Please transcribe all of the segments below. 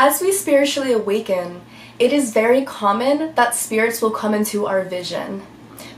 As we spiritually awaken, it is very common that spirits will come into our vision.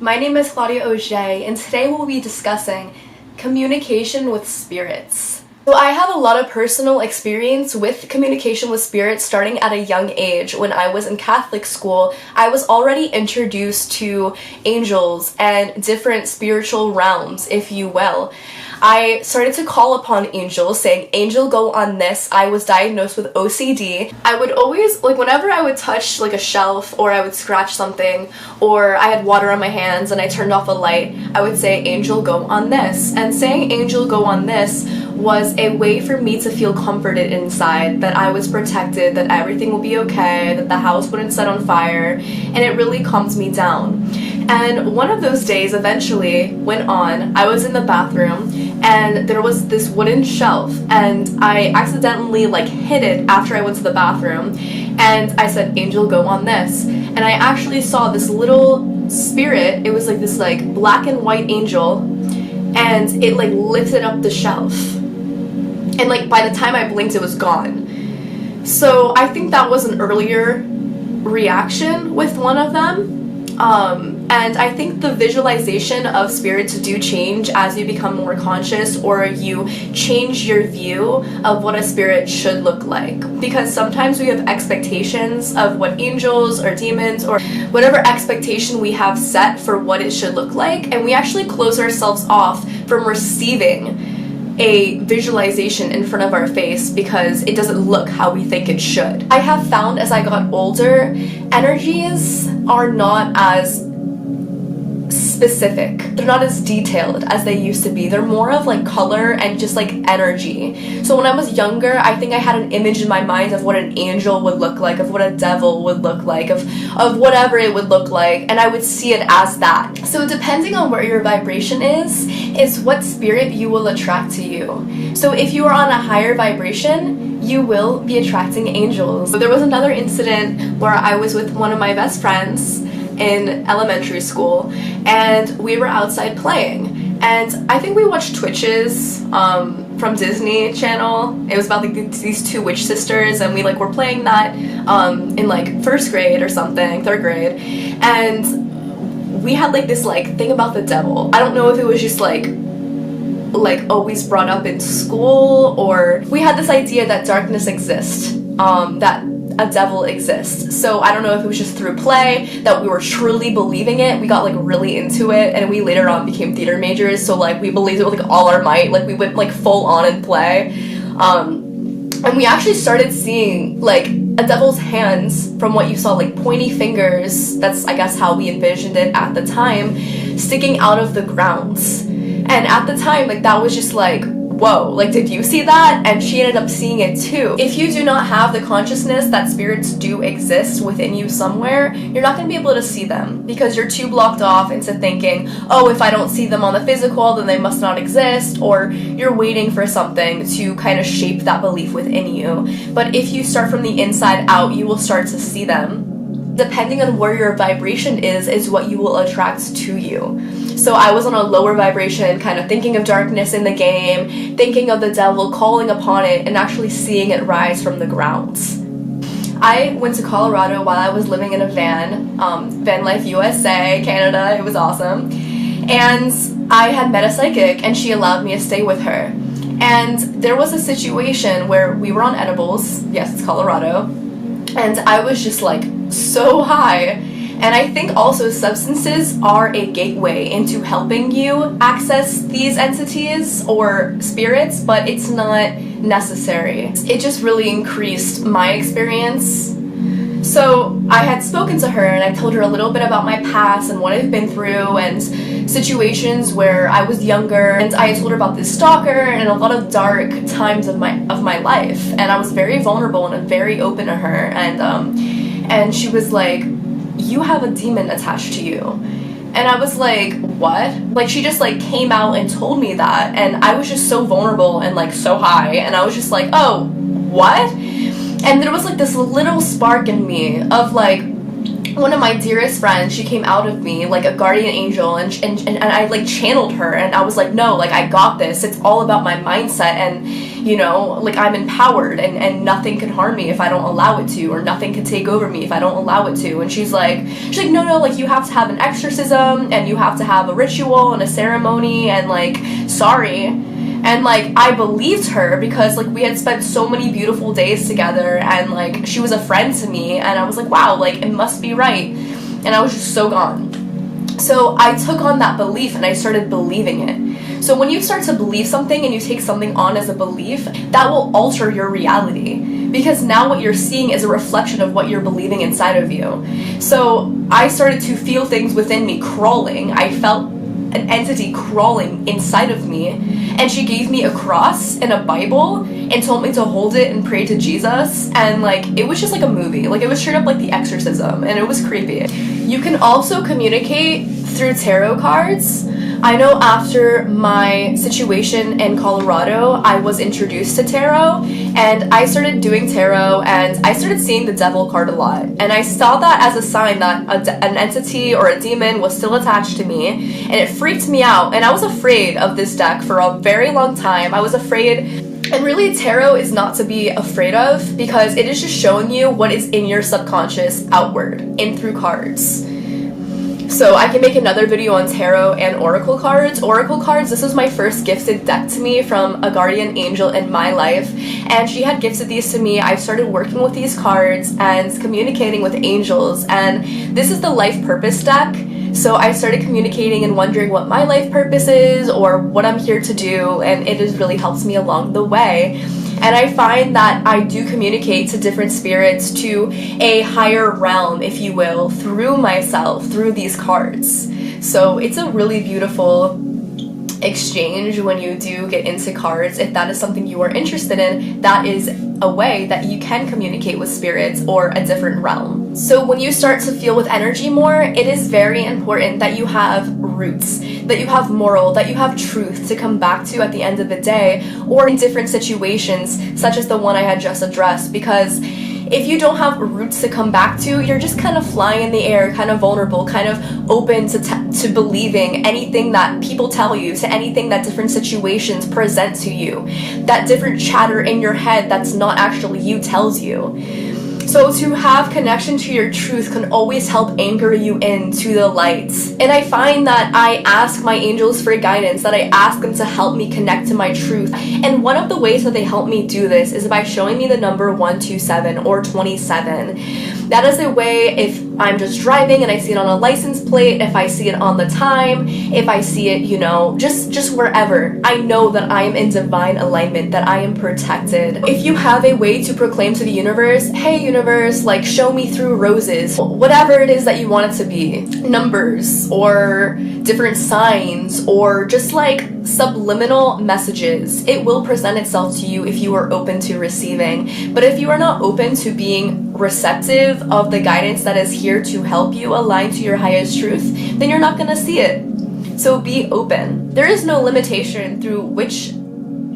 My name is Claudia Auger, and today we'll be discussing communication with spirits. So I have a lot of personal experience with communication with spirits starting at a young age. When I was in Catholic school, I was already introduced to angels and different spiritual realms, if you will. I started to call upon angels, saying, "Angel, go on this." I was diagnosed with OCD. I would always, whenever I would touch a shelf or I would scratch something or I had water on my hands and I turned off a light, I would say, "Angel, go on this." And saying, "Angel, go on this," was a way for me to feel comforted inside, that I was protected, that everything will be okay, that the house wouldn't set on fire, and it really calms me down. And one of those days eventually went on. I was in the bathroom and there was this wooden shelf and I accidentally hit it after I went to the bathroom, and I said, "Angel, go on this." And I actually saw this little spirit. It was this black and white angel, and it lifted up the shelf, and by the time I blinked it was gone. So I think that was an earlier reaction with one of them. And I think the visualization of spirits do change as you become more conscious, or you change your view of what a spirit should look like. Because sometimes we have expectations of what angels or demons or whatever expectation we have set for what it should look like, and we actually close ourselves off from receiving a visualization in front of our face because it doesn't look how we think it should. I have found as I got older, energies are not as specific. They're not as detailed as they used to be. They're more of color and just energy. So when I was younger, I think I had an image in my mind of what an angel would look like, of what a devil would look like, of whatever it would look like, and I would see it as that. So depending on where your vibration is what spirit you will attract to you. So if you are on a higher vibration, you will be attracting angels. There was another incident where I was with one of my best friends in elementary school, and we were outside playing, and I think we watched Twitches from Disney Channel. It was about these two witch sisters, and we were playing that in first grade or something, third grade, and we had this thing about the devil. I don't know if it was just always brought up in school, or we had this idea that darkness exists, that a devil exists. So I don't know if it was just through play that we were truly believing it. We got really into it, and we later on became theater majors, so we believed it with all our might. We went full on and play, and we actually started seeing a devil's hands, from what you saw, pointy fingers. That's, I guess, how we envisioned it at the time, sticking out of the grounds. And at the time, that was just whoa, did you see that? And she ended up seeing it too. If you do not have the consciousness that spirits do exist within you somewhere, you're not going to be able to see them because you're too blocked off into thinking, oh, if I don't see them on the physical, then they must not exist, or you're waiting for something to kind of shape that belief within you. But if you start from the inside out, you will start to see them. Depending on where your vibration is what you will attract to you. So I was on a lower vibration, kind of thinking of darkness in the game, thinking of the devil, calling upon it, and actually seeing it rise from the grounds. I went to Colorado while I was living in a van, Van Life USA, Canada. It was awesome. And I had met a psychic, and she allowed me to stay with her. And there was a situation where we were on edibles. Yes, it's Colorado. And I was just so high. And I think also substances are a gateway into helping you access these entities or spirits, but it's not necessary. It just really increased my experience. So I had spoken to her and I told her a little bit about my past and what I've been through and situations where I was younger, and I had told her about this stalker and a lot of dark times of my life, and I was very vulnerable and very open to her, and she was like, "You have a demon attached to you." And I was like, "What?" She just came out and told me that, and I was just so vulnerable and so high, and I was just like, "Oh, what?" And there was this little spark in me of one of my dearest friends, she came out of me like a guardian angel, and I like channeled her, and I was like, no, like I got this. It's all about my mindset, and you know, like I'm empowered, and nothing can harm me if I don't allow it to, or nothing can take over me if I don't allow it to. And she's like, no, like you have to have an exorcism, and you have to have a ritual and a ceremony, and like, sorry. And like I believed her because like we had spent so many beautiful days together, and like she was a friend to me, and I was like, wow, like it must be right. And I was just so gone. So I took on that belief and I started believing it. So when you start to believe something and you take something on as a belief, that will alter your reality, because now what you're seeing is a reflection of what you're believing inside of you. So I started to feel things within me crawling. I felt an entity crawling inside of me, and she gave me a cross and a Bible and told me to hold it and pray to Jesus, and like it was just like a movie. Like it was straight up like The Exorcism, and it was creepy. You can also communicate through tarot cards. I know after my situation in Colorado, I was introduced to tarot, and I started doing tarot, and I started seeing the devil card a lot. And I saw that as a sign that an entity or a demon was still attached to me, and it freaked me out. And I was afraid of this deck for a very long time. I was afraid. And really, tarot is not to be afraid of, because it is just showing you what is in your subconscious outward and through cards. So I can make another video on tarot and oracle cards. Oracle cards, this was my first gifted deck to me from a guardian angel in my life, and she had gifted these to me. I started working with these cards and communicating with angels, and this is the life purpose deck. So I started communicating and wondering what my life purpose is or what I'm here to do, and it has really helped me along the way. And I find that I do communicate to different spirits, to a higher realm, if you will, through myself, through these cards. So it's a really beautiful exchange when you do get into cards. If that is something you are interested in, that is a way that you can communicate with spirits or a different realm. So when you start to feel with energy more, it is very important that you have roots, that you have moral, that you have truth to come back to at the end of the day, or in different situations such as the one I had just addressed. Because if you don't have roots to come back to, you're just kind of flying in the air, kind of vulnerable, kind of open to believing anything that people tell you, to anything that different situations present to you, that different chatter in your head that's not actually you tells you. So to have connection to your truth can always help anchor you into the light. And I find that I ask my angels for guidance, that I ask them to help me connect to my truth. And one of the ways that they help me do this is by showing me the number 127 or 27. That is a way, if I'm just driving and I see it on a license plate, if I see it on the time, if I see it, you know, just wherever, I know that I am in divine alignment, that I am protected. If you have a way to proclaim to the universe, hey universe, like show me through roses, whatever it is that you want it to be, numbers or different signs or just like subliminal messages, it will present itself to you if you are open to receiving. But if you are not open to being receptive of the guidance that is here to help you align to your highest truth, then you're not going to see it. So be open. There is no limitation through which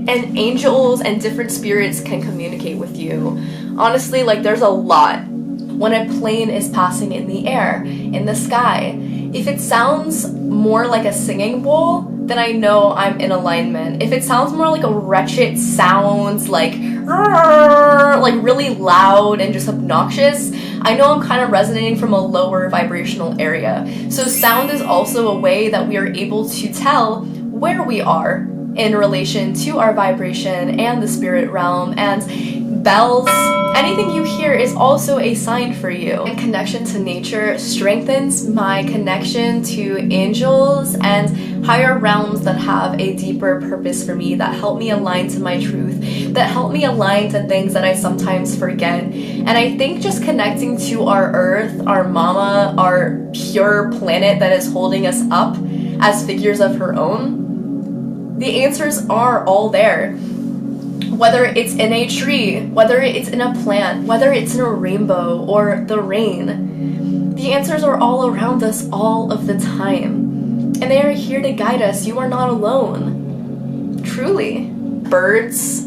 and angels and different spirits can communicate with you. Honestly, like there's a lot. When a plane is passing in the air, in the sky, if it sounds more like a singing bowl, then I know I'm in alignment. If it sounds more like a wretched sounds, like really loud and just obnoxious, I know I'm kind of resonating from a lower vibrational area. So sound is also a way that we are able to tell where we are in relation to our vibration and the spirit realm. And bells, anything you hear is also a sign for you. And connection to nature strengthens my connection to angels and higher realms that have a deeper purpose for me, that help me align to my truth, that help me align to things that I sometimes forget. And I think just connecting to our earth, our mama, our pure planet that is holding us up as figures of her own, the answers are all there. Whether it's in a tree, whether it's in a plant, whether it's in a rainbow or the rain, the answers are all around us all of the time. And they are here to guide us. You are not alone. Truly. Birds,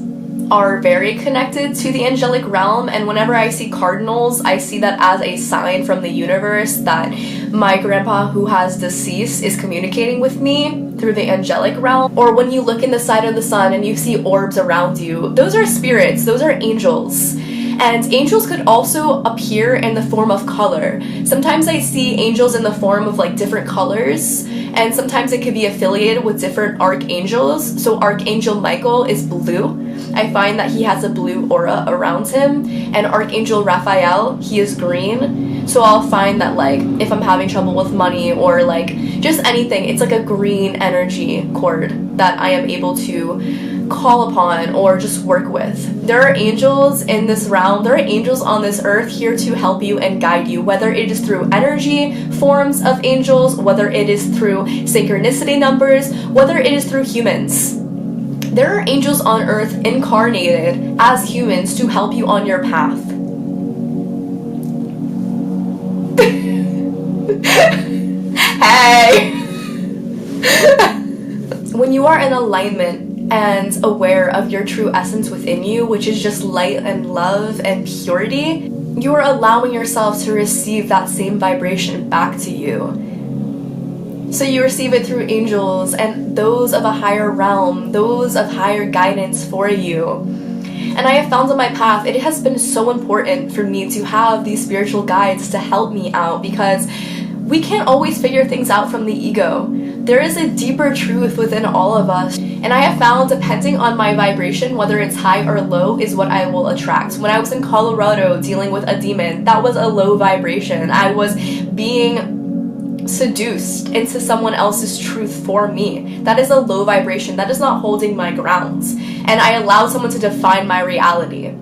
are very connected to the angelic realm, and whenever I see cardinals, I see that as a sign from the universe that my grandpa who has deceased is communicating with me through the angelic realm. Or when you look in the side of the sun and you see orbs around you, those are spirits, those are angels. And angels could also appear in the form of color. Sometimes I see angels in the form of like different colors, and sometimes it could be affiliated with different archangels. So Archangel Michael is blue. I find that he has a blue aura around him. And Archangel Raphael, he is green. So I'll find that like if I'm having trouble with money or like just anything, it's like a green energy cord that I am able to call upon or just work with. There are angels in this realm, there are angels on this earth here to help you and guide you, whether it is through energy forms of angels, whether it is through synchronicity numbers, whether it is through humans. There are angels on earth incarnated as humans to help you on your path. Hey! When you are in alignment and aware of your true essence within you, which is just light and love and purity, you are allowing yourself to receive that same vibration back to you. So you receive it through angels and those of a higher realm, those of higher guidance for you. And I have found on my path, it has been so important for me to have these spiritual guides to help me out, because we can't always figure things out from the ego. There is a deeper truth within all of us. And I have found, depending on my vibration, whether it's high or low, is what I will attract. When I was in Colorado dealing with a demon, that was a low vibration. I was being seduced into someone else's truth for me. That is a low vibration. That is not holding my grounds. And I allowed someone to define my reality.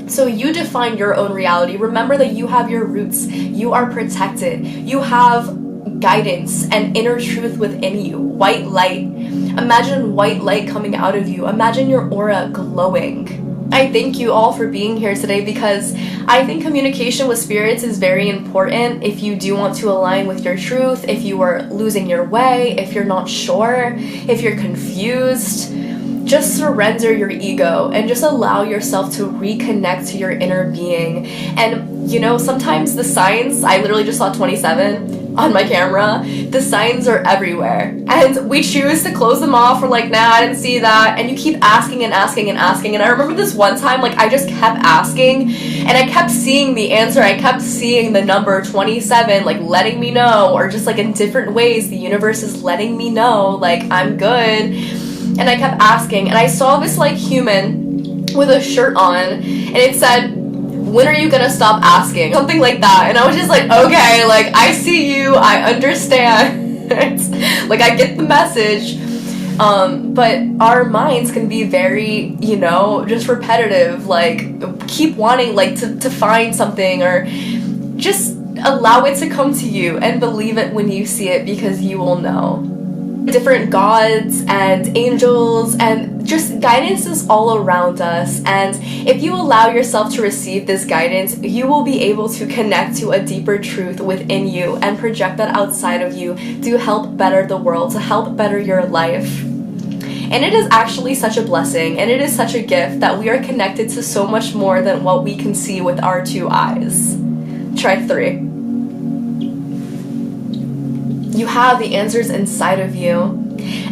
So you define your own reality. Remember that you have your roots. You are protected. You have guidance and inner truth within you. White light. Imagine white light coming out of you. Imagine your aura glowing. I thank you all for being here today, because I think communication with spirits is very important if you do want to align with your truth, if you are losing your way, if you're not sure, if you're confused. Just surrender your ego and just allow yourself to reconnect to your inner being. And you know, sometimes the signs, I literally just saw 27 on my camera, the signs are everywhere. And we choose to close them off. We're like, nah, I didn't see that. And you keep asking and asking and asking. And I remember this one time, like I just kept asking and I kept seeing the answer. I kept seeing the number 27, like letting me know, or just like in different ways, the universe is letting me know, like I'm good. And I kept asking, and I saw this like human with a shirt on, and it said, when are you gonna stop asking? Something like that. And I was just like, okay, like I see you, I understand. Like I get the message. But our minds can be very, you know, just repetitive, like keep wanting like to find something, or just allow it to come to you and believe it when you see it, because you will know. Different gods and angels and just guidance is all around us, and if you allow yourself to receive this guidance, you will be able to connect to a deeper truth within you and project that outside of you to help better the world, to help better your life. And it is actually such a blessing, and it is such a gift that we are connected to so much more than what we can see with our two eyes. Try 3. You have the answers inside of you,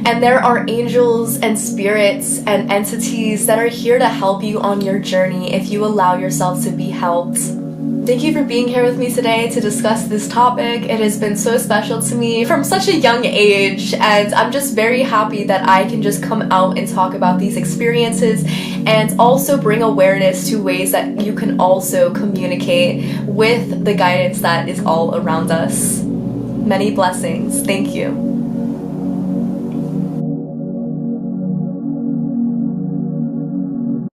and there are angels and spirits and entities that are here to help you on your journey if you allow yourself to be helped. Thank you for being here with me today to discuss this topic. It has been so special to me from such a young age, and I'm just very happy that I can just come out and talk about these experiences and also bring awareness to ways that you can also communicate with the guidance that is all around us. Many blessings. Thank you.